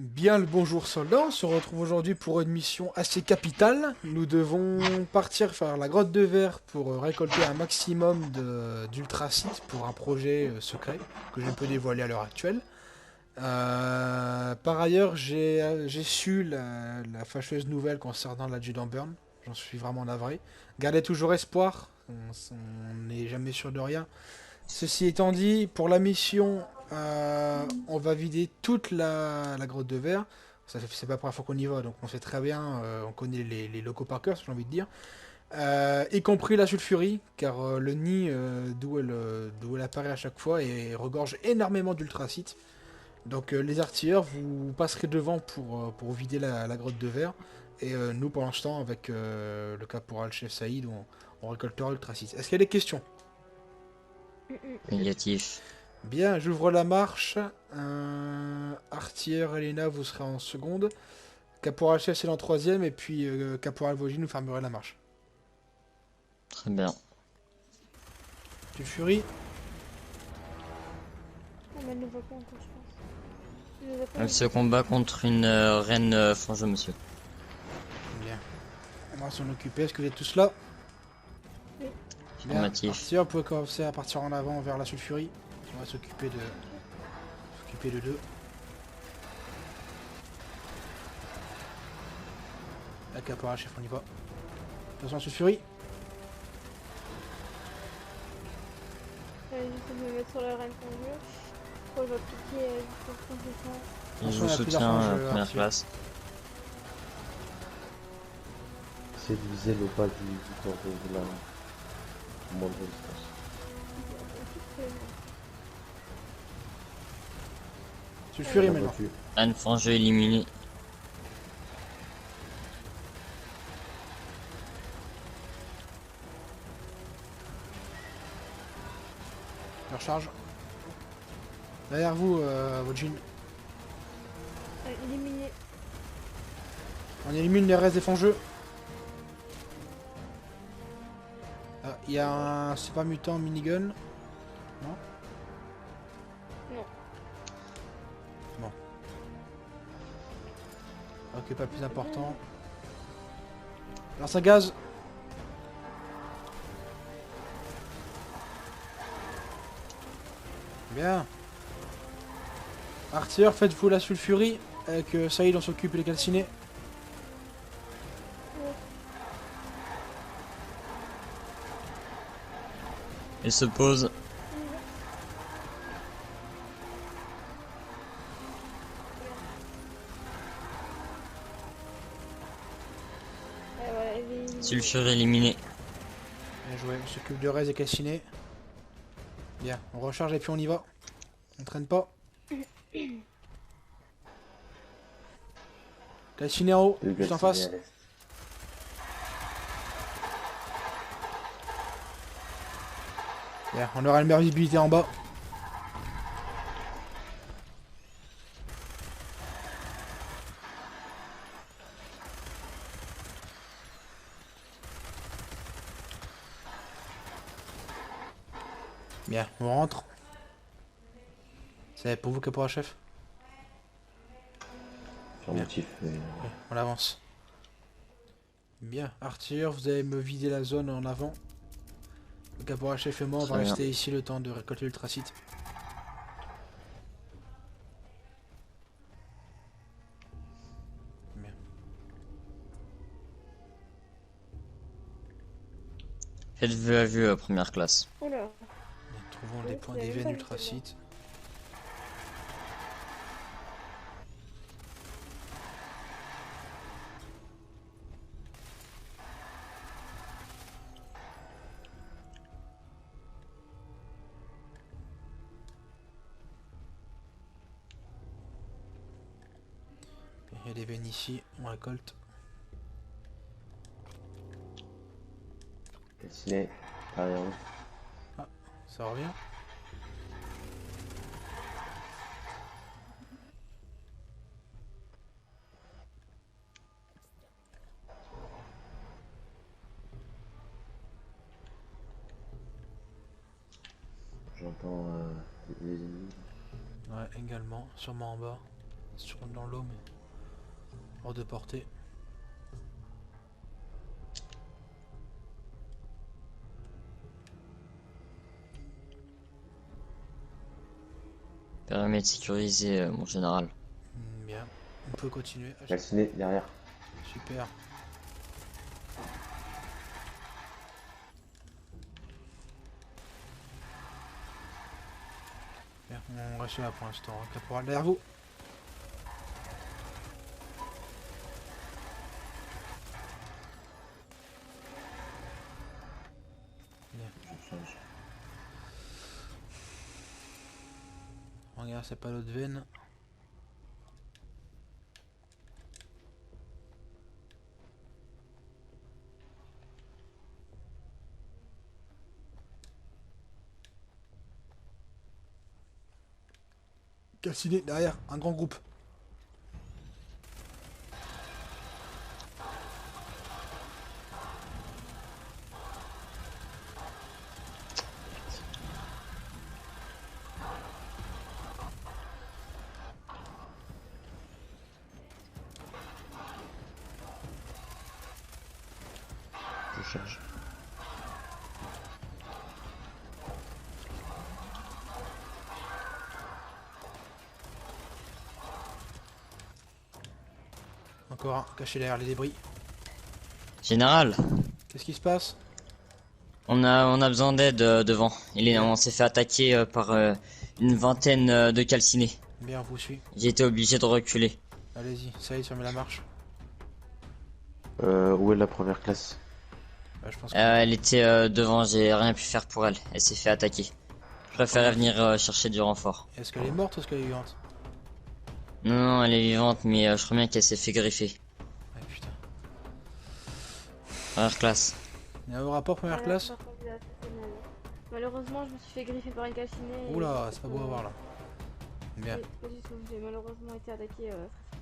Bien le bonjour soldats, on se retrouve aujourd'hui pour une mission assez capitale. Nous devons partir faire la grotte de verre pour récolter un maximum d'ultracites pour un projet secret que je ne peux dévoiler à l'heure actuelle. Par ailleurs, j'ai su la fâcheuse nouvelle concernant l'adjudant Burn. J'en suis vraiment navré. Gardez toujours espoir, on n'est jamais sûr de rien. Ceci étant dit, pour la mission, on va vider toute la grotte de verre. C'est pas la première fois qu'on y va, donc on sait très bien, on connaît les locaux par cœur, si j'ai envie de dire. Y compris la sulfurie, car le nid d'où elle apparaît à chaque fois et regorge énormément d'ultracites. Donc les artilleurs, vous passerez devant pour vider la grotte de verre. Et nous, pour l'instant, avec le caporal chef Saïd, on récoltera l'ultracite. Est-ce qu'il y a des questions? Négatif. Bien, j'ouvre la marche. Artier, Elena, vous serez en seconde. Caporal chef, c'est en troisième. Et puis Caporal Vosgi nous fermerait la marche. Très bien. Sulfurie. Ah, mais elle ne voit pas encore, je pense. Je les ai pas Elle vus. se combat contre une reine fangeux, monsieur. Bien. On va s'en occuper. Est-ce que vous êtes tous là? Oui, Bien. Affirmatif. Artier, vous pouvez commencer à partir en avant vers la sulfurie. On va s'occuper de deux. La caporal chef, on y va. Attention, sulfurie. j'essaie de me mettre sur la reine conjure. Quand je vais piquer juste pour descend. Et je Attention, vous il y a plusieurs soutiens, fangeux, première Artier. classe. C'est de viser le bas du corps de la moindre distance. Sulfurie La maintenant. voiture. Reine fangeux éliminée. Je recharge. Derrière vous, votre jean. Éliminé. On élimine les restes des fangeux. Ah, il y a un... C'est pas mutant minigun. Non. Non. Bon. Ok, pas plus important. Lance à gaz. Bien. Artilleur, faites-vous la sulfurie. Avec Saïd, on s'occupe les calcinés. Elle se pose. Voilà, elle est éliminée. Sulfure éliminée. Bien joué, on s'occupe de reste et calcinés. Bien, on recharge et puis on y va. On traîne pas. Calciné en haut, Le juste en Galciné à face. l'est. Bien, on aura une meilleure visibilité en bas. Bien, on rentre. C'est pour vous, caporal chef. Affirmatif. Ok, on avance. Bien, Arthur, vous allez me vider la zone en avant. Le caporal chef et moi, on va Très bien. rester ici le temps de récolter l'ultracite. Bien. Faites vue à vue, première classe. Oh là. Bien, trouvons Oui, des points c'est des même veines pas ultracites. Bien, il y a des veines ici, on récolte. Galciné. Derrière vous. Ah, ça revient. J'entends des ennemis. Ouais, également, sûrement en bas. Sur dans l'eau, mais hors de portée. Périmètre sécurisé, mon général. Bien. On peut continuer. Ah, Calciné derrière. super. Bien, on reste là pour l'instant. Hein. Caporal derrière vous. Bien. Je change. Regarde, c'est pas l'autre veine. Calciné derrière, un grand groupe. Je charge. Encore un, caché derrière les débris. Général, Qu'est-ce qui se passe? on a besoin d'aide devant. On s'est fait attaquer par une vingtaine de calcinés. Bien, on vous suit. J'ai été obligé de reculer. Allez-y, ça y est, sur la marche. Où est la première classe? Bah, je pense que... Elle était devant, j'ai rien pu faire pour elle. Elle s'est fait attaquer. Je préférais venir chercher du renfort. Est-ce qu'elle est morte ou est-ce qu'elle est vivante? Non, non, elle est vivante, mais je crois bien qu'elle s'est fait greffer. Ouais, putain. Première classe. Il y a un rapport première classe? Par contre, c'est mal. Malheureusement, je me suis fait griffer par une calcinée. Oula, c'est pas beau à voir là. Bien. Oui, pas du tout. J'ai malheureusement été attaqué très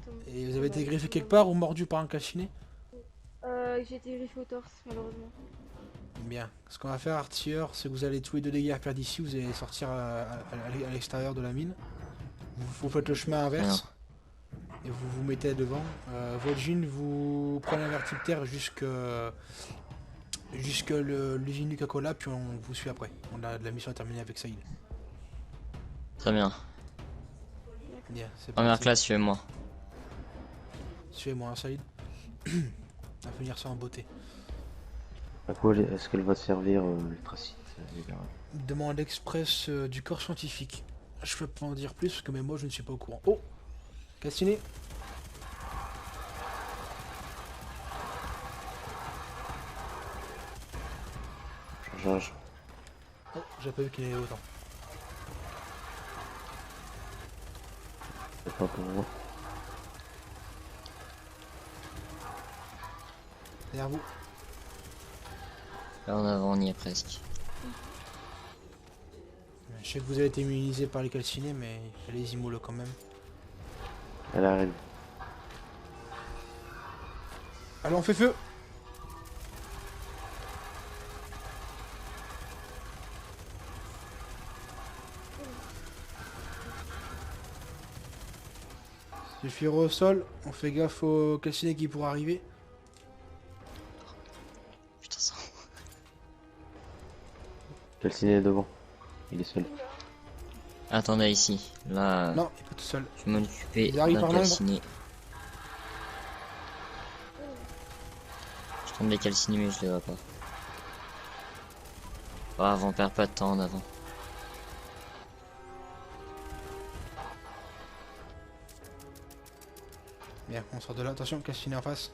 fortement. Et vous avez été griffé quelque part ou mordu par un calciné? J'ai été griffé au torse, malheureusement. Bien. Ce qu'on va faire, artilleur, c'est que vous allez tous les deux déguerpir d'ici, vous allez sortir à l'extérieur de la mine. Vous faites le chemin inverse. Et vous vous mettez devant. Vol'jin, vous prenez un vertiptère jusque l'usine du Coca-Cola, puis on vous suit après. La mission est terminée avec Saïd. Très bien. Bien, c'est Première parti. classe, suivez-moi. Suivez-moi, hein, Saïd. On va finir ça en beauté. À quoi est-ce qu'elle va servir le tracite? Demande express du corps scientifique. Je peux pas en dire plus parce que même moi je ne suis pas au courant. Oh, Castiné. Charge. Oh, j'ai pas vu qu'il y en avait autant. C'est pas pour moi. Derrière vous. Là en avant, on y est presque. Je sais que vous avez été immunisé par les calcinés, mais allez-y mollo quand même. Elle arrive. Allez, on fait feu. Suffire au sol, on fait gaffe au calciné qui pourra arriver. Putain, ça. Calciné est devant. Il est seul. Attendez ici. Là, Non, il est pas tout seul. je vais m'occuper Ils arrivent d'un par l'ombre. calciné. Je tombe les calcinés, mais je les vois pas. Bravo, on perd pas de temps en avant. Bien, on sort de là. Attention, calciné en face.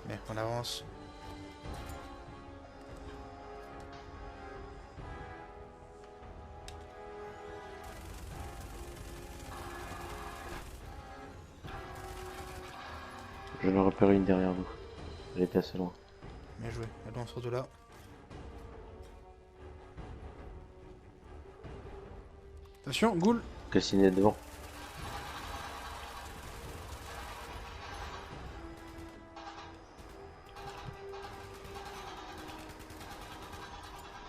Bien, on avance. Je vais repérer une derrière nous. Elle était assez loin. Bien joué. Allez, on sort de là. Attention, Ghoul. Calciné est devant.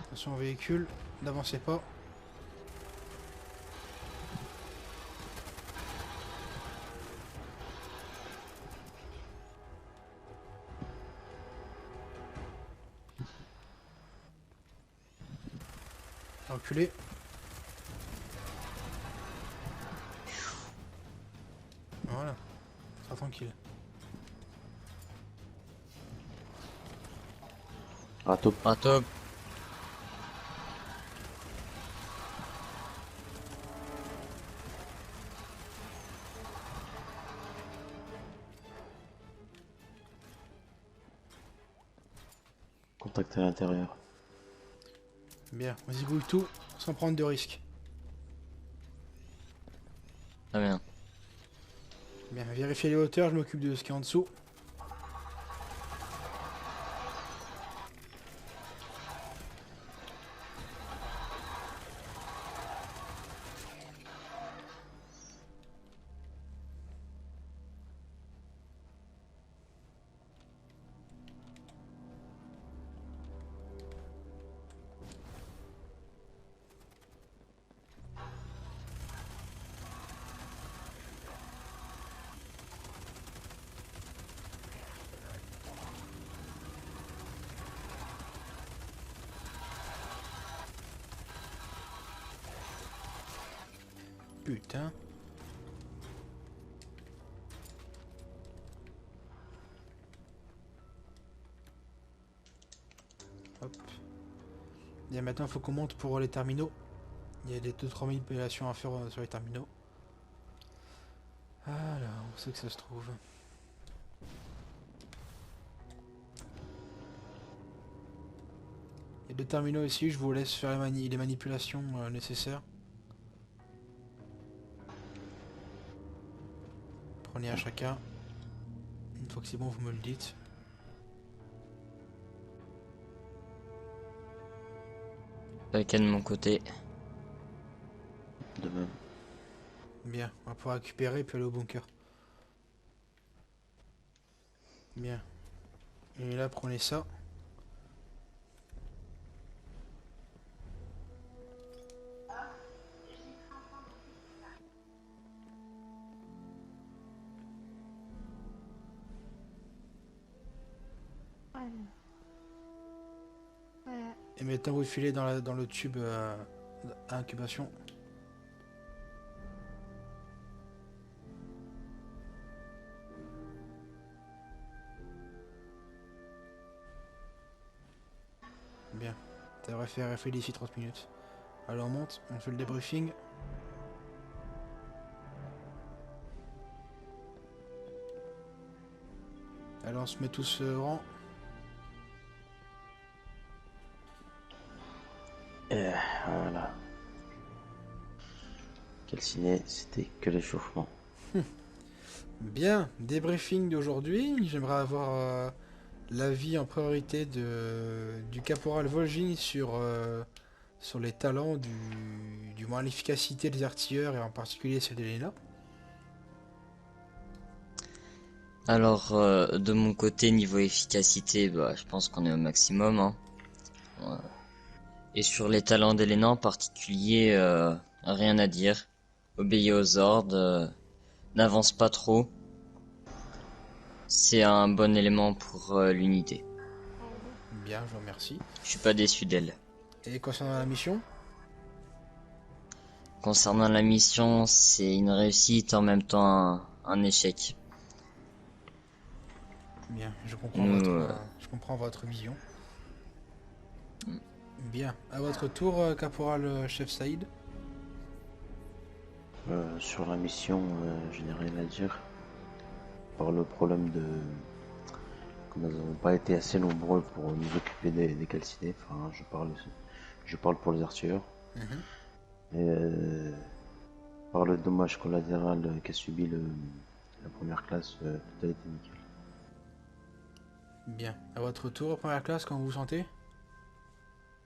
Attention au véhicule. n'avancez pas. Reculez. Voilà, sera tranquille. Ah, top. Ah, top. Contact à l'intérieur. Bien, on zigouille tout sans prendre de risques. Très bien. Bien, vérifiez les hauteurs, je m'occupe de ce qui est en dessous. Putain. Hop. Et maintenant, il faut qu'on monte pour les terminaux. Il y a des 2-3 manipulations à faire sur les terminaux. Alors, où c'est que ça se trouve? Il y a deux terminaux ici, je vous laisse faire les manipulations nécessaires. Prenez à chacun. Une fois que c'est bon, vous me le dites. Ok de mon côté. De même. Bien, on va pouvoir récupérer puis aller au bunker. Bien. Et là, prenez ça. Voilà. Voilà. Et maintenant, vous filez dans le tube à incubation. Bien. Ça devrait faire effet d'ici 30 minutes. Alors on monte, on fait le débriefing. Alors on se met tous au rang. Et voilà. Calciné, c'était que l'échauffement. Bien, débriefing d'aujourd'hui. J'aimerais avoir l'avis en priorité du caporal Volgin sur les talents, du moins l'efficacité des artilleurs et en particulier celle d'Elena. Alors, de mon côté, niveau efficacité, bah, je pense qu'on est au maximum, hein. Ouais. Et sur les talents d'Elena en particulier, rien à dire. Obéis aux ordres, n'avance pas trop. C'est un bon élément pour l'unité. Bien, je vous remercie. Je suis pas déçu d'elle. Et concernant la mission, Concernant la mission, c'est une réussite en même temps un échec. bien, Nous, je comprends votre vision. Bien, à votre tour, caporal chef Saïd. Sur la mission, je n'ai rien à dire. Par le problème de que nous n'avons pas été assez nombreux pour nous occuper des calcinés. Enfin, je parle pour les artilleurs. Mhm. Et par le dommage collatéral qu'a subi la première classe, tout a été nickel. Bien, à votre tour, première classe, comment vous vous sentez?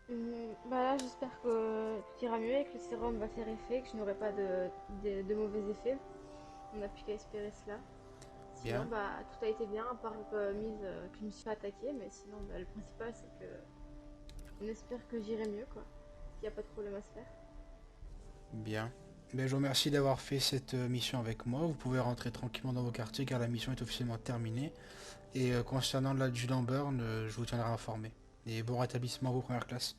Bah là, j'espère que tout ira mieux et que le sérum va faire effet, que je n'aurai pas de mauvais effets. On n'a plus qu'à espérer cela. Sinon, Bien. bah, tout a été bien, à part que je me suis fait attaquer, mais sinon, bah, le principal, c'est que on espère que j'irai mieux, quoi. n'y a pas de problème à se faire. Bien. Ben, je vous remercie d'avoir fait cette mission avec moi. Vous pouvez rentrer tranquillement dans vos quartiers car la mission est officiellement terminée. Et concernant l'adjudant Burn, je vous tiendrai informé. Et bon rétablissement à vos premières classes.